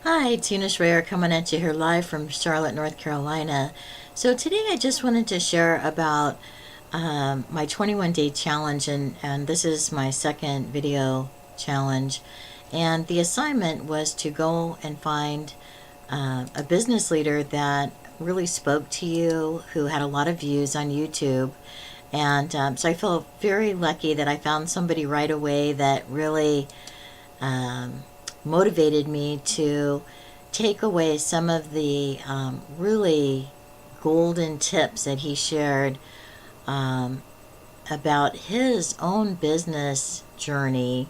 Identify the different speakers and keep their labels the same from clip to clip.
Speaker 1: Hi, Tina Schreier coming at you here live from Charlotte, North Carolina. So today I just wanted to share about my 21-day challenge, and this is my second video challenge. And the assignment was to go and find a business leader that really spoke to you, who had a lot of views on YouTube. And so I feel very lucky that I found somebody right away that really motivated me to take away some of the really golden tips that he shared about his own business journey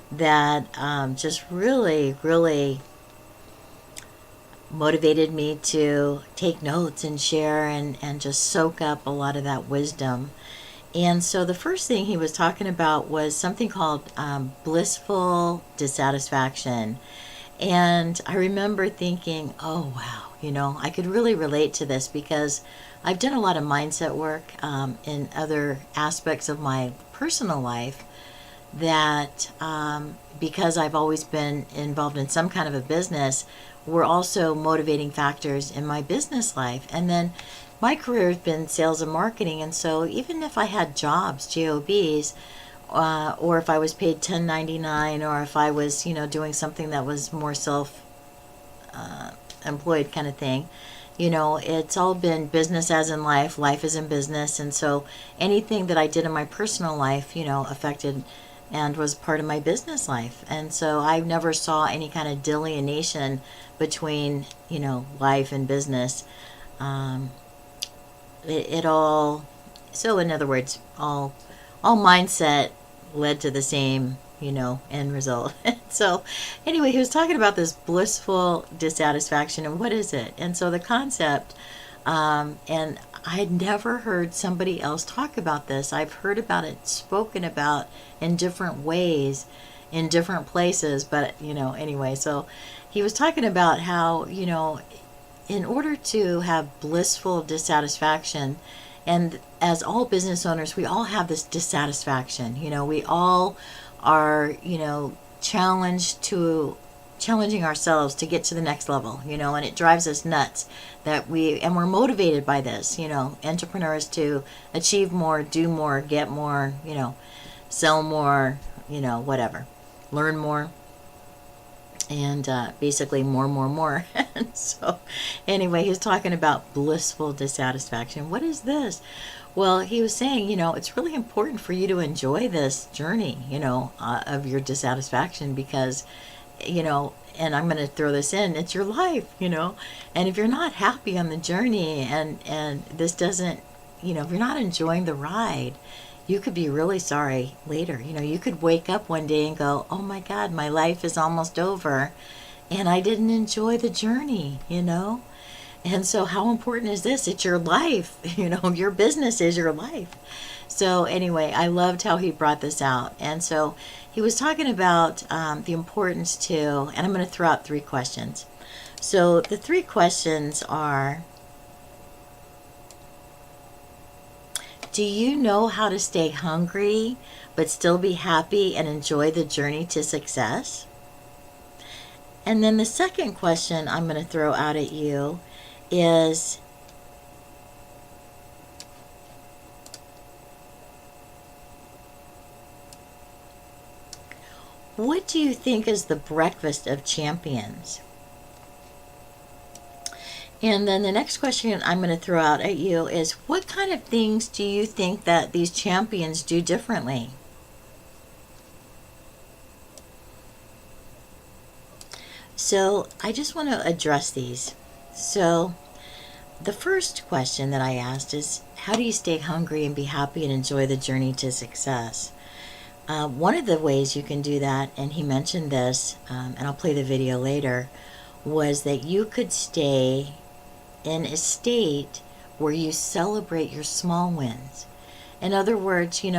Speaker 1: that just really motivated me to take notes and share and just soak up a lot of that wisdom. And so the first thing he was talking about was something called blissful dissatisfaction. And I remember thinking, oh, wow, I could really relate to this because I've done a lot of mindset work in other aspects of my personal life that because I've always been involved in some kind of a business, were also motivating factors in my business life. And then my career has been sales and marketing, and so even if I had jobs, jobs, or if I was paid 1099, or if I was doing something that was more self employed kind of thing, it's all been business as in life, life is in business. And so anything that I did in my personal life affected and was part of my business life. And so I never saw any kind of delineation between life and business. It all, so in other words, all mindset led to the same end result. So anyway, he was talking about this blissful dissatisfaction and what is it. And so the concept, and I had never heard somebody else talk about this. I've heard about it spoken about in different ways in different places, but anyway, so he was talking about how in order to have blissful dissatisfaction, and as all business owners, we all have this dissatisfaction. We all are, challenging ourselves to get to the next level, and it drives us nuts that we're motivated by this, entrepreneurs to achieve more, do more, get more, sell more, whatever, learn more. And basically more. And so anyway, he was talking about blissful dissatisfaction. What is this? Well, he was saying, it's really important for you to enjoy this journey, of your dissatisfaction because, and I'm going to throw this in, it's your life, and if you're not happy on the journey and this doesn't, if you're not enjoying the ride, you could be really sorry later. You could wake up one day and go, oh my God, my life is almost over and I didn't enjoy the journey, And so how important is this? It's your life, your business is your life. So anyway, I loved how he brought this out. And so he was talking about the importance to, and I'm going to throw out 3 questions. So the 3 questions are, do you know how to stay hungry but still be happy and enjoy the journey to success? And then the second question I'm going to throw out at you is, what do you think is the breakfast of champions? And then the next question I'm going to throw out at you is, what kind of things do you think that these champions do differently? So I just want to address these. So the first question that I asked is, how do you stay hungry and be happy and enjoy the journey to success? One of the ways you can do that, and he mentioned this, and I'll play the video later, was that you could stay in a state where you celebrate your small wins. In other words, you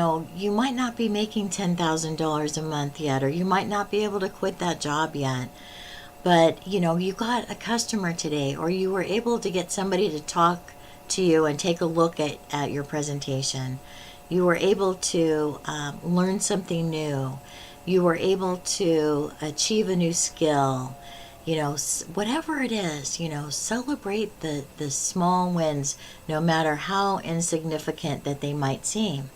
Speaker 1: might not be making $10,000 a month yet, or you might not be able to quit that job yet, but you got a customer today, or you were able to get somebody to talk to you and take a look at your presentation. You were able to learn something new. You were able to achieve a new skill. whatever it is, celebrate the small wins, no matter how insignificant that they might seem.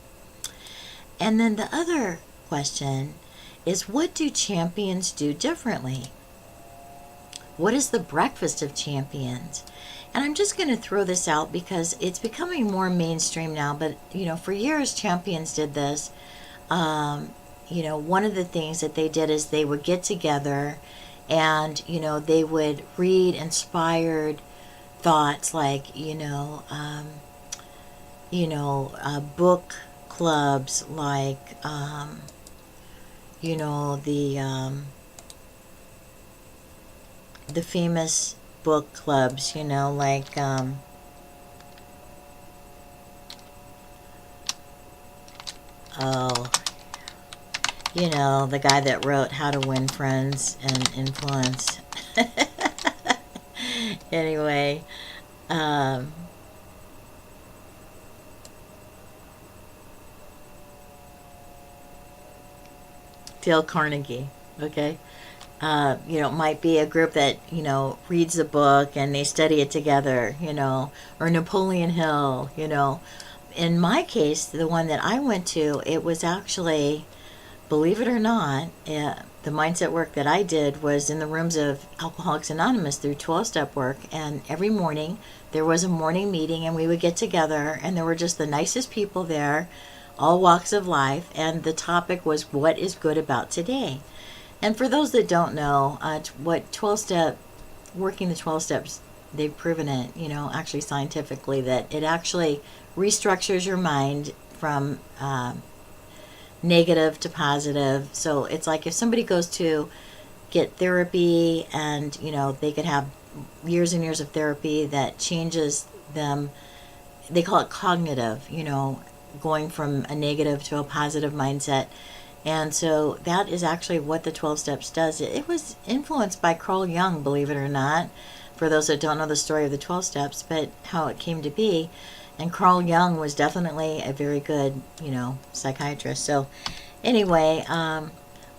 Speaker 1: And then the other question is, what do champions do differently? What is the breakfast of champions? And I'm just going to throw this out because it's becoming more mainstream now, but for years champions did this. One of the things that they did is they would get together and they would read inspired thoughts, like book clubs, like the famous book clubs, like the guy that wrote How to Win Friends and Influence. Anyway, Dale Carnegie, okay? It might be a group that, reads a book and they study it together, or Napoleon Hill, In my case, the one that I went to, it was actually, believe it or not, the mindset work that I did was in the rooms of Alcoholics Anonymous through 12-step work. And every morning there was a morning meeting and we would get together and there were just the nicest people there, all walks of life. And the topic was, what is good about today? And for those that don't know, what 12-step, working the 12 steps, they've proven it, actually scientifically, that it actually restructures your mind from negative to positive. So it's like if somebody goes to get therapy and, they could have years and years of therapy that changes them, they call it cognitive, going from a negative to a positive mindset. And so that is actually what the 12 steps does. It was influenced by Carl Jung, believe it or not, for those that don't know the story of the 12 steps, but how it came to be. And Carl Jung was definitely a very good, psychiatrist. So anyway, a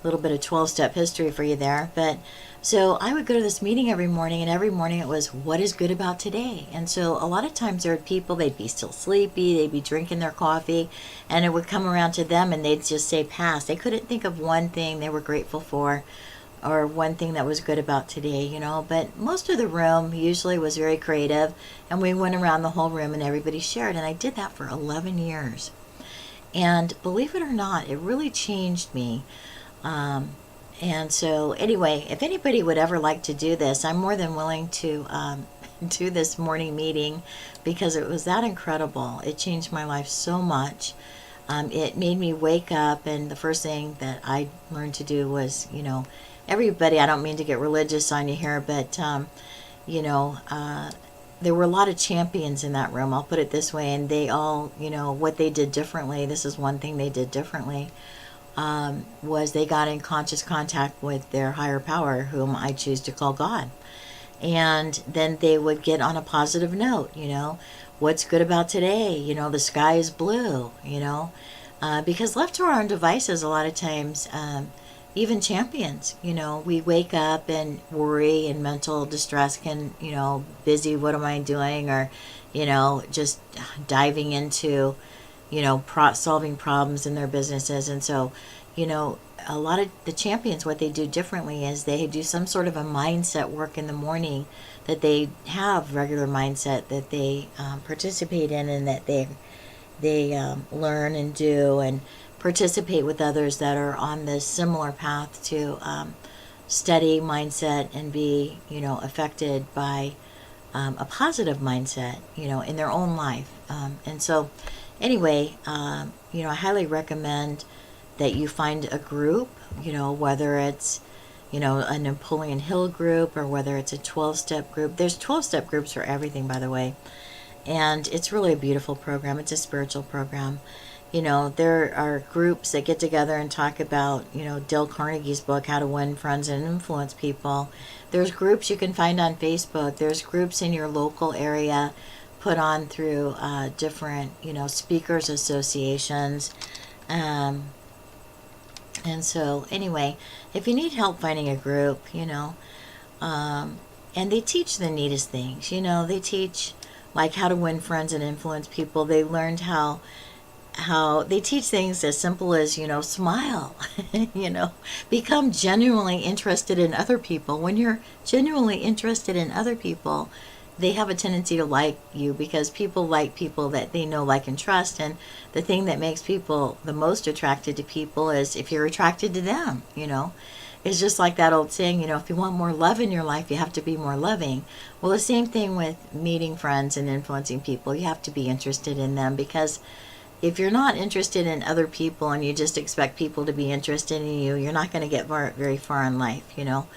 Speaker 1: little bit of 12-step history for you there. But so I would go to this meeting every morning, and every morning it was, what is good about today? And so a lot of times there were people, they'd be still sleepy, they'd be drinking their coffee, and it would come around to them and they'd just say pass. They couldn't think of one thing they were grateful for or one thing that was good about today, But most of the room usually was very creative, and we went around the whole room and everybody shared. And I did that for 11 years. And believe it or not, it really changed me. And so anyway, if anybody would ever like to do this, I'm more than willing to do this morning meeting because it was that incredible. It changed my life so much. It made me wake up, and the first thing that I learned to do was, everybody, I don't mean to get religious on you here, but, there were a lot of champions in that room, I'll put it this way, and they all, what they did differently, this is one thing they did differently, was they got in conscious contact with their higher power, whom I choose to call God. And then they would get on a positive note, what's good about today? The sky is blue, because left to our own devices, a lot of times, even champions, we wake up and worry and mental distress can, busy, what am I doing? Or, just diving into, solving problems in their businesses. And so, a lot of the champions, what they do differently is they do some sort of a mindset work in the morning, that they have regular mindset that they participate in, and that they learn and do and participate with others that are on this similar path to study mindset and be, affected by a positive mindset, in their own life. And so anyway, I highly recommend that you find a group, whether it's, a Napoleon Hill group or whether it's a 12-step group. There's 12-step groups for everything, by the way. And it's really a beautiful program. It's a spiritual program. There are groups that get together and talk about, Dale Carnegie's book, How to Win Friends and Influence People. There's groups you can find on Facebook. There's groups in your local area put on through different, speakers associations. And so anyway, if you need help finding a group, And they teach the neatest things. You know, they teach like how to win friends and influence people. They learned how they teach things as simple as, you know, smile, you know, become genuinely interested in other people. When you're genuinely interested in other people, they have a tendency to like you because people like people that they know, like, and trust. And the thing that makes people the most attracted to people is if you're attracted to them, you know. It's just like that old saying, you know, if you want more love in your life, you have to be more loving. Well, the same thing with meeting friends and influencing people. You have to be interested in them, because if you're not interested in other people and you just expect people to be interested in you, you're not going to get very far in life, you know.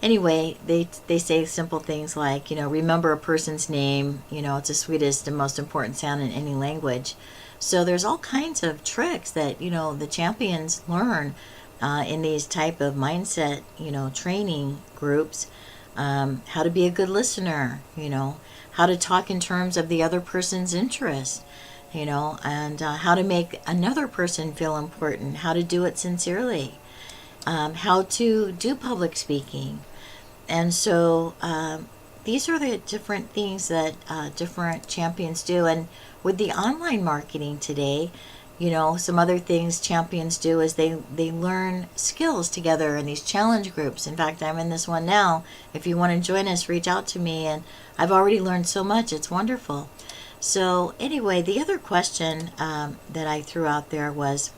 Speaker 1: Anyway, they say simple things like, you know, remember a person's name. You know, it's the sweetest and most important sound in any language. So there's all kinds of tricks that, you know, the champions learn in these type of mindset, you know, training groups. How to be a good listener, you know, how to talk in terms of the other person's interest, you know, and how to make another person feel important, how to do it sincerely, how to do public speaking. And so these are the different things that different champions do. And with the online marketing today, you know, some other things champions do is they learn skills together in these challenge groups. In fact, I'm in this one now. If you want to join us, reach out to me. And I've already learned so much. It's wonderful. So anyway, the other question that I threw out there was,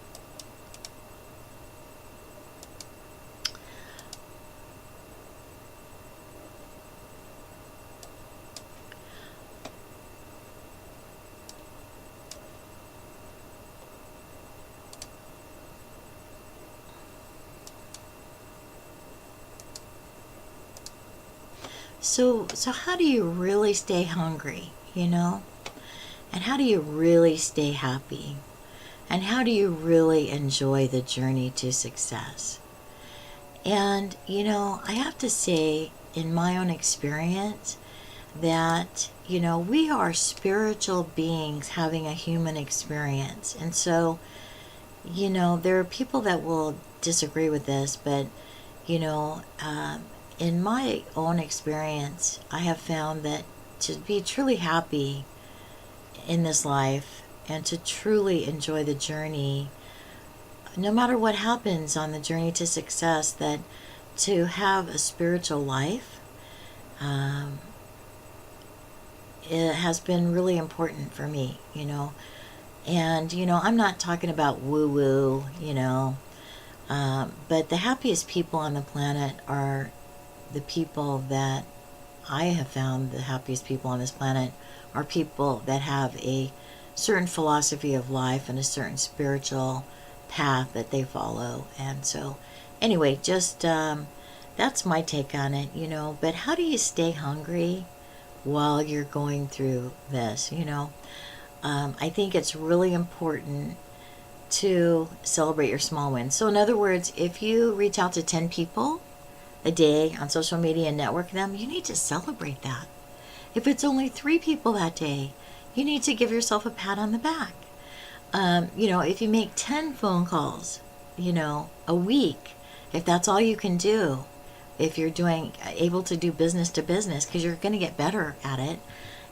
Speaker 1: so how do you really stay hungry, you know? And how do you really stay happy? And how do you really enjoy the journey to success? And, you know, I have to say, in my own experience, that, you know, we are spiritual beings having a human experience. And so, you know, there are people that will disagree with this, but, you know, in my own experience, I have found that to be truly happy in this life and to truly enjoy the journey, no matter what happens on the journey to success, that to have a spiritual life, it has been really important for me, you know. And, you know, I'm not talking about woo-woo, you know, but the happiest people on the planet are the people that I have found. The happiest people on this planet are people that have a certain philosophy of life and a certain spiritual path that they follow. And so, anyway, just that's my take on it, you know. But how do you stay hungry while you're going through this, you know? I think it's really important to celebrate your small wins. So in other words, if you reach out to 10 people a day on social media and network them, you need to celebrate that. If it's only 3 people that day, you need to give yourself a pat on the back. You know, if you make 10 phone calls, you know, a week, if that's all you can do, if you're able to do business to business, because you're going to get better at it.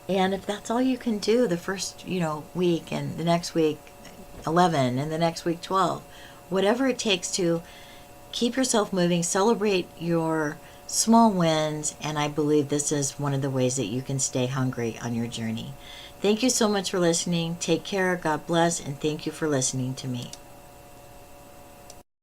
Speaker 1: And if that's all you can do the first, you know, week, and the next week 11, and the next week 12, whatever it takes to keep yourself moving, celebrate your small wins, and I believe this is one of the ways that you can stay hungry on your journey. Thank you so much for listening. Take care. God bless, and thank you for listening to me.